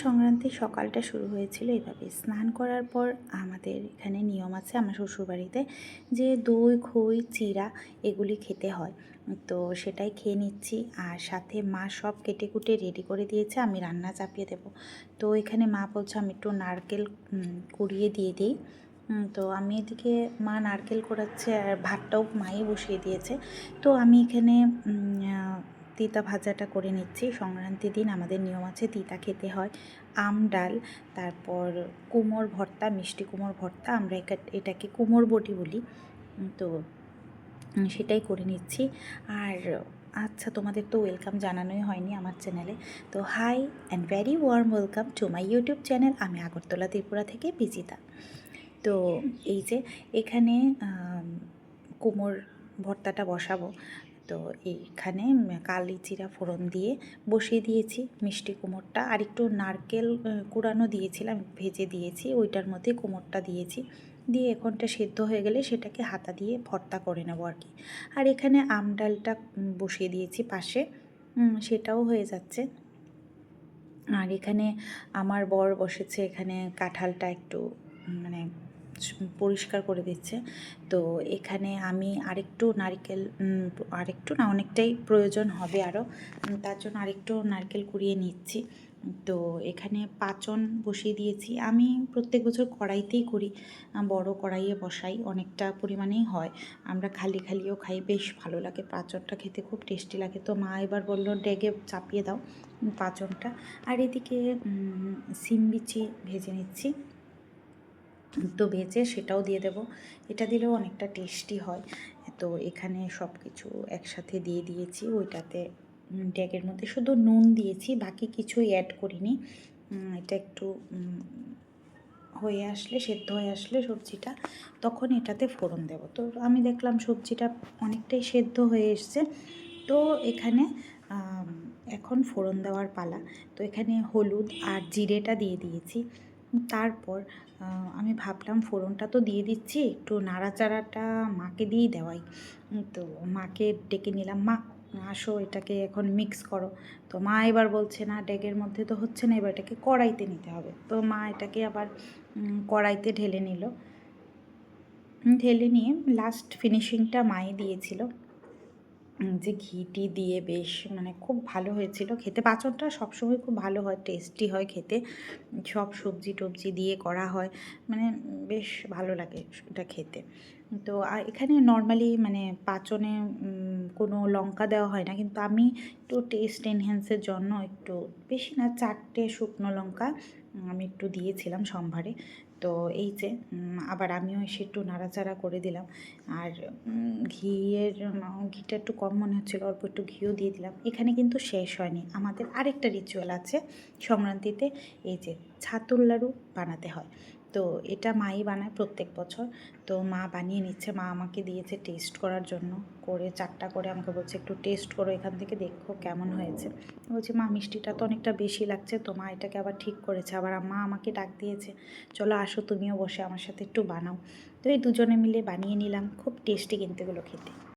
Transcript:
সংক্রান্তির সকালটা শুরু হয়েছিল এভাবে। স্নান করার পর আমাদের এখানে নিয়ম আছে আমার শ্বশুরবাড়িতে যে দই, খই, চিড়া এগুলি খেতে হয়। তো সেটাই খেয়ে নিচ্ছি। আর সাথে মা সব কেটে কুটে রেডি করে দিয়েছে, আমি রান্না চাপিয়ে দেব। তো এখানে মা বলছে আমি একটু নারকেল কুড়িয়ে দিয়ে দিই। তো আমি এদিকে মা নারকেল কোড়াচ্ছে আর ভাতটাও মাই বসিয়ে দিয়েছে। তো আমি এখানে তিতা ভাজাটা করে নিচ্ছি। সংক্রান্তির দিন আমাদের নিয়ম আছে তিতা খেতে হয়। আম ডাল, তারপর কুমড়োর ভর্তা, মিষ্টি কুমড়োর ভর্তা, আমরা এটাকে কুমড়োর বটি বলি। তো সেটাই করে নিচ্ছি। আর আচ্ছা, তোমাদের তো ওয়েলকাম জানানোই হয়নি আমার চ্যানেলে। তো hi and very warm welcome to my YouTube channel. আমি আগরতলা ত্রিপুরা থেকে বিজিতা। তো এই যে এখানে কুমড়োর ভর্তাটা বসাবো। তো এইখানে কালি জিরা ফোড়ন দিয়ে বসিয়ে দিয়েছি মিষ্টি কুমড়োটা। আর একটু নারকেল কুড়ানো দিয়েছিলাম, ভেজে দিয়েছি, ওইটার মধ্যে কুমড়োটা দিয়েছি। দিয়ে এখনটা সেদ্ধ হয়ে গেলে সেটাকে হাতা দিয়ে ভর্তা করে নেবো আর কি। আর এখানে আম ডালটা বসিয়ে দিয়েছি পাশে, সেটাও হয়ে যাচ্ছে। আর এখানে আমার বর বসেছে এখানে কাঁঠালটা একটু মানে পরিষ্কার করে দিচ্ছে। তো এখানে আমি আরেকটু নারকেল, আরেকটু না অনেকটাই প্রয়োজন হবে আরও, তার জন্য আরেকটু নারকেল কুড়িয়ে নিচ্ছি। তো এখানে পাঁচন বসিয়ে দিয়েছি। আমি প্রত্যেক বছর কড়াইতেই করি, বড় কড়াইয়ে বসাই, অনেকটা পরিমাণেই হয়। আমরা খালি খালিও খাই, বেশ ভালো লাগে, পাঁচনটা খেতে খুব টেস্টি লাগে। তো মা এবার বললো ডেগে চাপিয়ে দাও পাঁচনটা। আর এদিকে সিম বিচি ভেজে নিচ্ছি। তো ভেজে সেটাও দিয়ে দেব, এটা দিলেও অনেকটা টেস্টি হয়। তো এখানে সব কিছু একসাথে দিয়ে দিয়েছি। ওইটাতে ড্যাগের মধ্যে শুধু নুন দিয়েছি, বাকি কিছুই অ্যাড করিনি। এটা একটু হয়ে আসলে, সেদ্ধ হয়ে আসলে সবজিটা, তখন এটাতে ফোড়ন দেব। তো আমি দেখলাম সবজিটা অনেকটাই সেদ্ধ হয়ে এসছে। তো এখানে এখন ফোড়ন দেওয়ার পালা। তো এখানে হলুদ আর জিরেটা দিয়ে দিয়েছি। তারপর আমি ভাবলাম ফোড়নটা তো দিয়ে দিচ্ছি, একটু নাড়াচাড়াটা মাকে দিয়েই দেওয়াই। তো মাকে ডেকে নিলাম, মা আসো এটাকে এখন মিক্স করো। তো মা এবার বলছে না ডেগের মধ্যে তো হচ্ছে না, এবার এটাকে কড়াইতে নিতে হবে। তো মা এটাকে আবার কড়াইতে ঢেলে নিল। ঢেলে নিয়ে লাস্ট ফিনিশিংটা মাই দিয়েছিল, যে ঘিটি দিয়ে বেশ মানে খুব ভালো হয়েছিল খেতে। পাঁচনটা সবসময় খুব ভালো হয়, টেস্টি হয় খেতে, সব সবজি টবজি দিয়ে করা হয়, মানে বেশ ভালো লাগে এটা খেতে। তো এখানে নর্মালি মানে পাঁচনে কোনো লঙ্কা দেওয়া হয় না, কিন্তু আমি একটু টেস্ট এনহ্যান্সের জন্য একটু বেশি না, 4টে শুকনো লঙ্কা আমি একটু দিয়েছিলাম সম্ভারে। তো এই যে আবার আমিও এসে একটু নাড়াচাড়া করে দিলাম। আর ঘিটা একটু কম মনে হচ্ছিল, অল্প একটু ঘিও দিয়ে দিলাম। এখানে কিন্তু শেষ হয়নি, আমাদের আরেকটা রিচুয়াল আছে সংক্রান্তিতে, এই যে ছাতুর লাড়ু বানাতে হয়। তো এটা মাই বানায় প্রত্যেক বছর। তো মা বানিয়ে নিচ্ছে, মা আমাকে দিয়েছে টেস্ট করার জন্য, করে 4টা করে আমাকে বলছে একটু টেস্ট করো এখান থেকে, দেখো কেমন হয়েছে। বলছি মা মিষ্টিটা তো অনেকটা বেশি লাগছে। তো মা এটাকে আবার ঠিক করেছে, আবার মা আমাকে ডাক দিয়েছে, চলো আসো তুমিও বসে আমার সাথে একটু বানাও। তো এই দুজনে মিলে বানিয়ে নিলাম, খুব টেস্টি কিন্তু এগুলো খেতে।